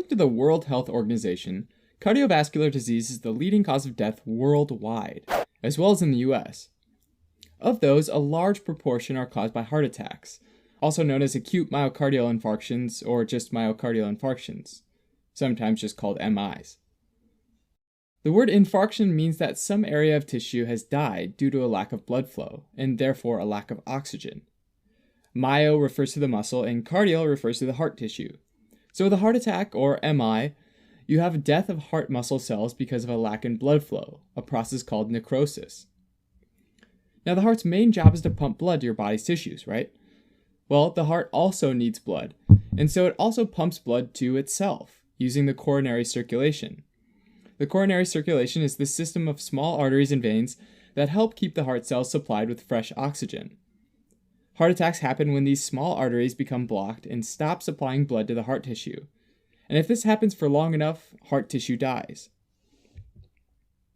to the World Health Organization, cardiovascular disease is the leading cause of death worldwide, as well as in the US. Of those, a large proportion are caused by heart attacks, also known as acute myocardial infarctions or just myocardial infarctions, sometimes just called MIs. The word infarction means that some area of tissue has died due to a lack of blood flow, and therefore a lack of oxygen. Myo refers to the muscle, and cardial refers to the heart tissue. So with a heart attack, or MI, you have a death of heart muscle cells because of a lack in blood flow, a process called necrosis. Now the heart's main job is to pump blood to your body's tissues, right? Well, the heart also needs blood, and so it also pumps blood to itself, using the coronary circulation. The coronary circulation is the system of small arteries and veins that help keep the heart cells supplied with fresh oxygen. Heart attacks happen when these small arteries become blocked and stop supplying blood to the heart tissue. And if this happens for long enough, heart tissue dies.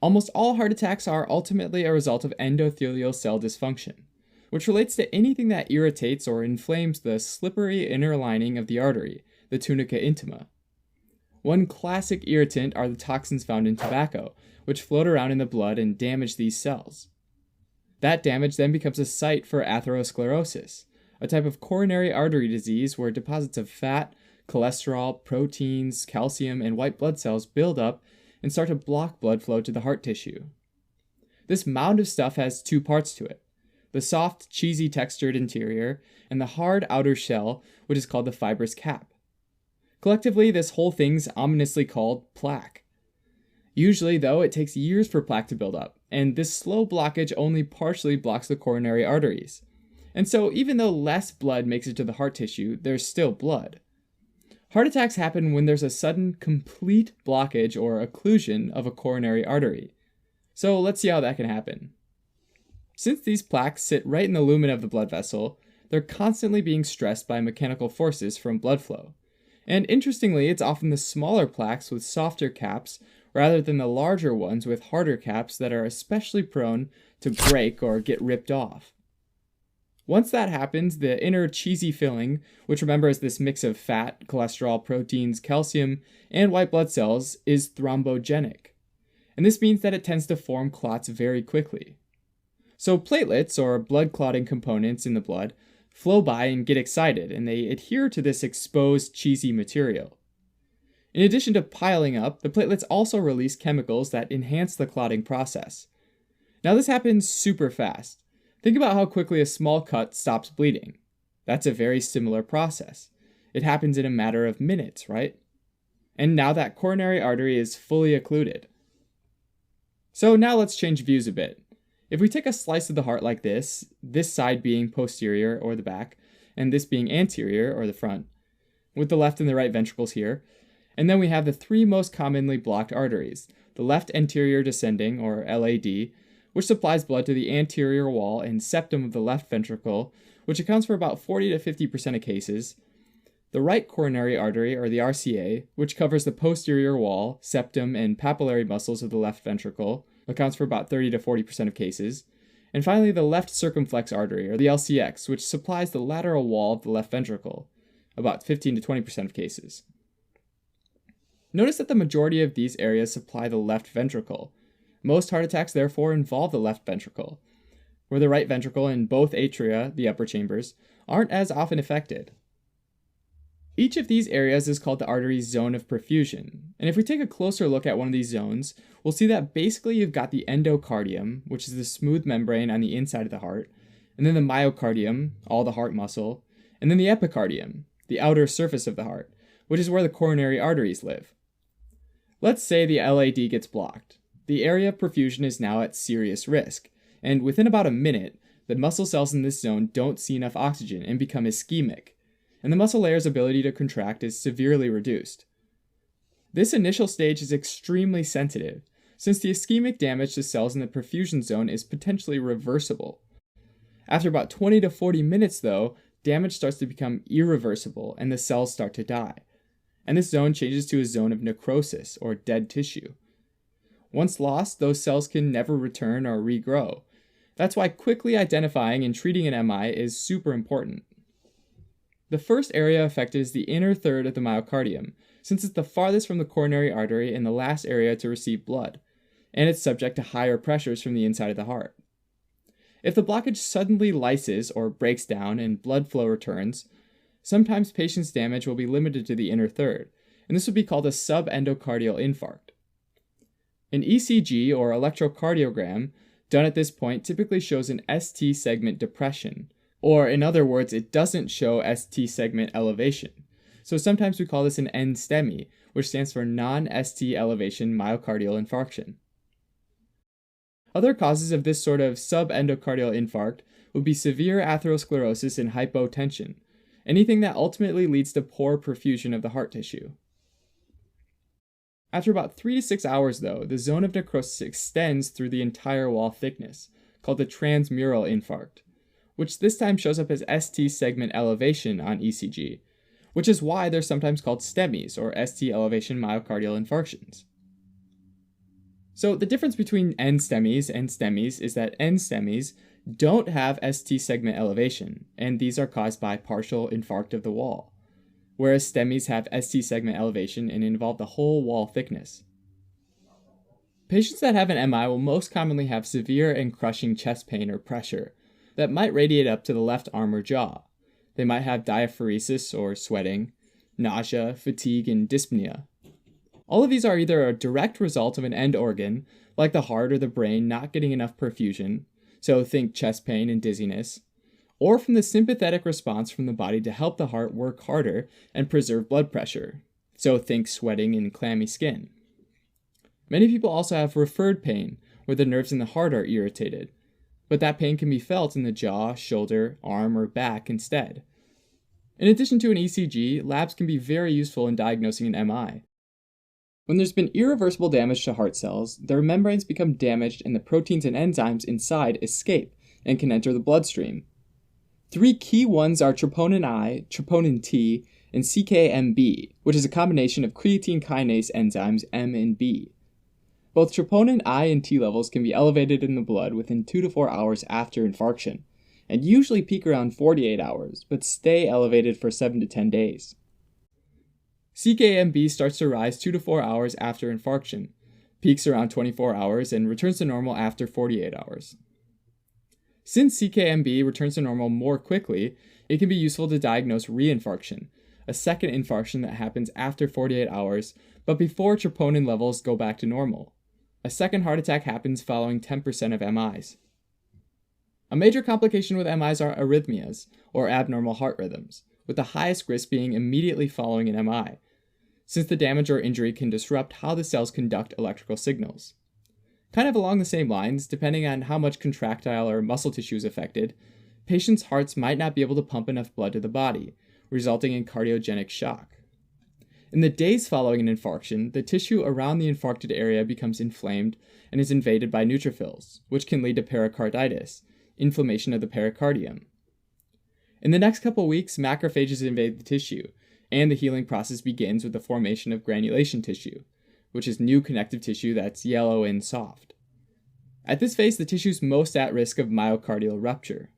Almost all heart attacks are ultimately a result of endothelial cell dysfunction, which relates to anything that irritates or inflames the slippery inner lining of the artery, the tunica intima. One classic irritant are the toxins found in tobacco, which float around in the blood and damage these cells. That damage then becomes a site for atherosclerosis, a type of coronary artery disease where deposits of fat, cholesterol, proteins, calcium, and white blood cells build up and start to block blood flow to the heart tissue. This mound of stuff has two parts to it: the soft, cheesy textured interior, and the hard outer shell, which is called the fibrous cap. Collectively, this whole thing's ominously called plaque. Usually, though, it takes years for plaque to build up, and this slow blockage only partially blocks the coronary arteries. And so, even though less blood makes it to the heart tissue, there's still blood. Heart attacks happen when there's a sudden, complete blockage or occlusion of a coronary artery. So let's see how that can happen. Since these plaques sit right in the lumen of the blood vessel, they're constantly being stressed by mechanical forces from blood flow. And interestingly, it's often the smaller plaques with softer caps rather than the larger ones with harder caps that are especially prone to break or get ripped off. Once that happens, the inner cheesy filling, which remember is this mix of fat, cholesterol, proteins, calcium, and white blood cells, is thrombogenic. And this means that it tends to form clots very quickly. So platelets, or blood clotting components in the blood, flow by and get excited, and they adhere to this exposed, cheesy material. In addition to piling up, the platelets also release chemicals that enhance the clotting process. Now this happens super fast. Think about how quickly a small cut stops bleeding. That's a very similar process. It happens in a matter of minutes, right? And now that coronary artery is fully occluded. So now let's change views a bit. If we take a slice of the heart like this side being posterior, or the back, and this being anterior, or the front, with the left and the right ventricles here, and then we have the three most commonly blocked arteries, the left anterior descending, or LAD, which supplies blood to the anterior wall and septum of the left ventricle, which accounts for about 40 to 50% of cases, the right coronary artery, or the RCA, which covers the posterior wall, septum, and papillary muscles of the left ventricle, accounts for about 30 to 40% of cases, and finally the left circumflex artery, or the LCX, which supplies the lateral wall of the left ventricle, about 15 to 20% of cases. Notice that the majority of these areas supply the left ventricle. Most heart attacks therefore involve the left ventricle, where the right ventricle and both atria, the upper chambers, aren't as often affected. Each of these areas is called the artery's zone of perfusion, and if we take a closer look at one of these zones, we'll see that basically you've got the endocardium, which is the smooth membrane on the inside of the heart, and then the myocardium, all the heart muscle, and then the epicardium, the outer surface of the heart, which is where the coronary arteries live. Let's say the LAD gets blocked. The area of perfusion is now at serious risk, and within about a minute, the muscle cells in this zone don't see enough oxygen and become ischemic, and the muscle layer's ability to contract is severely reduced. This initial stage is extremely sensitive, since the ischemic damage to cells in the perfusion zone is potentially reversible. After about 20 to 40 minutes, though, damage starts to become irreversible and the cells start to die, and this zone changes to a zone of necrosis, or dead tissue. Once lost, those cells can never return or regrow. That's why quickly identifying and treating an MI is super important. The first area affected is the inner third of the myocardium, since it's the farthest from the coronary artery and the last area to receive blood, and it's subject to higher pressures from the inside of the heart. If the blockage suddenly lyses or breaks down and blood flow returns, sometimes patients' damage will be limited to the inner third, and this would be called a subendocardial infarct. An ECG or electrocardiogram done at this point typically shows an ST segment depression, or in other words, it doesn't show ST segment elevation. So sometimes we call this an NSTEMI, which stands for non-ST elevation myocardial infarction. Other causes of this sort of subendocardial infarct would be severe atherosclerosis and hypotension, anything that ultimately leads to poor perfusion of the heart tissue. After about 3 to 6 hours, though, the zone of necrosis extends through the entire wall thickness, called the transmural infarct, which this time shows up as ST segment elevation on ECG, which is why they're sometimes called STEMIs, or ST elevation myocardial infarctions. So the difference between NSTEMIs and STEMIs is that NSTEMIs don't have ST segment elevation, and these are caused by partial infarct of the wall, whereas STEMIs have ST segment elevation and involve the whole wall thickness. Patients that have an MI will most commonly have severe and crushing chest pain or pressure that might radiate up to the left arm or jaw. They might have diaphoresis or sweating, nausea, fatigue, and dyspnea. All of these are either a direct result of an end organ, like the heart or the brain, not getting enough perfusion, so think chest pain and dizziness, or from the sympathetic response from the body to help the heart work harder and preserve blood pressure, so think sweating and clammy skin. Many people also have referred pain, where the nerves in the heart are irritated, but that pain can be felt in the jaw, shoulder, arm, or back instead. In addition to an ECG, labs can be very useful in diagnosing an MI. When there's been irreversible damage to heart cells, their membranes become damaged and the proteins and enzymes inside escape and can enter the bloodstream. 3 key ones are troponin I, troponin T, and CKMB, which is a combination of creatine kinase enzymes M and B. Both troponin I and T levels can be elevated in the blood within 2 to 4 hours after infarction, and usually peak around 48 hours, but stay elevated for 7 to 10 days. CKMB starts to rise 2 to 4 hours after infarction, peaks around 24 hours, and returns to normal after 48 hours. Since CKMB returns to normal more quickly, it can be useful to diagnose reinfarction, a second infarction that happens after 48 hours, but before troponin levels go back to normal. A second heart attack happens following 10% of MIs. A major complication with MIs are arrhythmias, or abnormal heart rhythms, with the highest risk being immediately following an MI, since the damage or injury can disrupt how the cells conduct electrical signals. Kind of along the same lines, depending on how much contractile or muscle tissue is affected, patients' hearts might not be able to pump enough blood to the body, resulting in cardiogenic shock. In the days following an infarction, the tissue around the infarcted area becomes inflamed and is invaded by neutrophils, which can lead to pericarditis, inflammation of the pericardium. In the next couple weeks, macrophages invade the tissue, and the healing process begins with the formation of granulation tissue, which is new connective tissue that's yellow and soft. At this phase, the tissue is most at risk of myocardial rupture.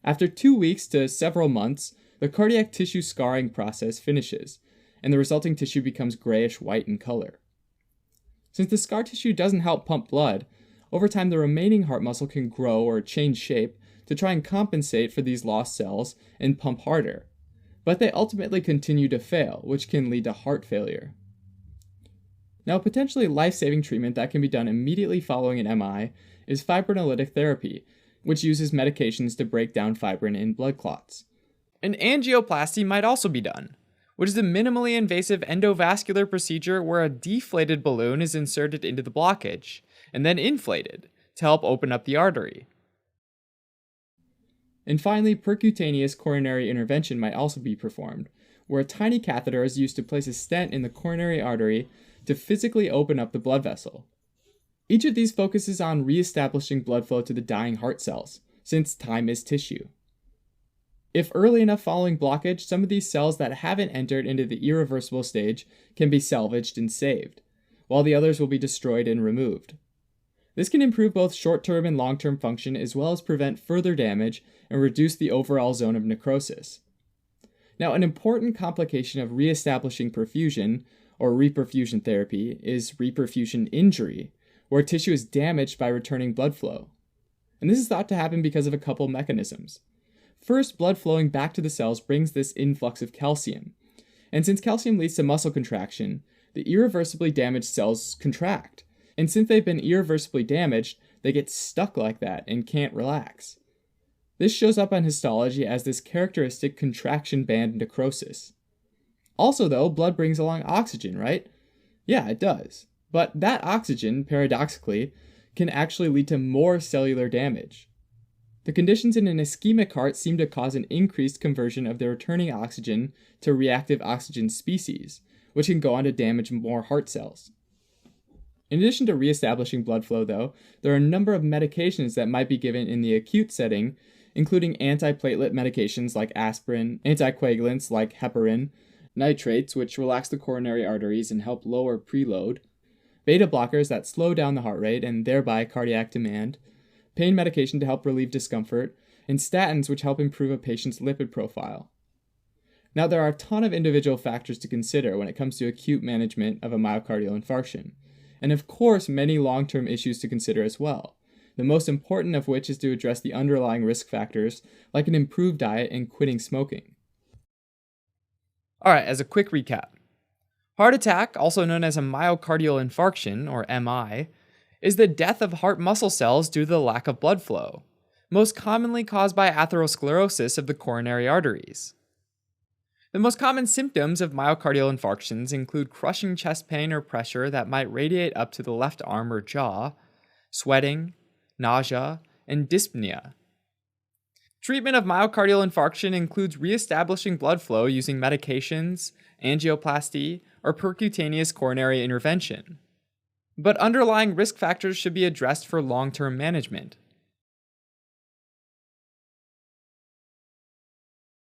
After 2 weeks to several months, the cardiac tissue scarring process finishes, and the resulting tissue becomes grayish-white in color. Since the scar tissue doesn't help pump blood, over time the remaining heart muscle can grow or change shape to try and compensate for these lost cells and pump harder, but they ultimately continue to fail, which can lead to heart failure. Now, a potentially life-saving treatment that can be done immediately following an MI is fibrinolytic therapy, which uses medications to break down fibrin in blood clots. An angioplasty might also be done, which is a minimally invasive endovascular procedure where a deflated balloon is inserted into the blockage and then inflated to help open up the artery. And finally, percutaneous coronary intervention might also be performed, where a tiny catheter is used to place a stent in the coronary artery to physically open up the blood vessel. Each of these focuses on re-establishing blood flow to the dying heart cells, since time is tissue. If early enough following blockage, some of these cells that haven't entered into the irreversible stage can be salvaged and saved, while the others will be destroyed and removed. This can improve both short-term and long-term function, as well as prevent further damage and reduce the overall zone of necrosis. Now, an important complication of reestablishing perfusion, or reperfusion therapy, is reperfusion injury, where tissue is damaged by returning blood flow. And this is thought to happen because of a couple mechanisms. First, blood flowing back to the cells brings this influx of calcium. And since calcium leads to muscle contraction, the irreversibly damaged cells contract. And since they've been irreversibly damaged, they get stuck like that and can't relax. This shows up on histology as this characteristic contraction band necrosis. Also though, blood brings along oxygen, right? Yeah, it does. But that oxygen, paradoxically, can actually lead to more cellular damage. The conditions in an ischemic heart seem to cause an increased conversion of the returning oxygen to reactive oxygen species, which can go on to damage more heart cells. In addition to reestablishing blood flow, though, there are a number of medications that might be given in the acute setting, including antiplatelet medications like aspirin, anticoagulants like heparin, nitrates, which relax the coronary arteries and help lower preload, beta blockers that slow down the heart rate and thereby cardiac demand, pain medication to help relieve discomfort, and statins which help improve a patient's lipid profile. Now, there are a ton of individual factors to consider when it comes to acute management of a myocardial infarction, and of course many long-term issues to consider as well, the most important of which is to address the underlying risk factors like an improved diet and quitting smoking. Alright, as a quick recap. Heart attack, also known as a myocardial infarction, or MI, is the death of heart muscle cells due to the lack of blood flow, most commonly caused by atherosclerosis of the coronary arteries. The most common symptoms of myocardial infarctions include crushing chest pain or pressure that might radiate up to the left arm or jaw, sweating, nausea, and dyspnea. Treatment of myocardial infarction includes reestablishing blood flow using medications, angioplasty, or percutaneous coronary intervention. But underlying risk factors should be addressed for long-term management.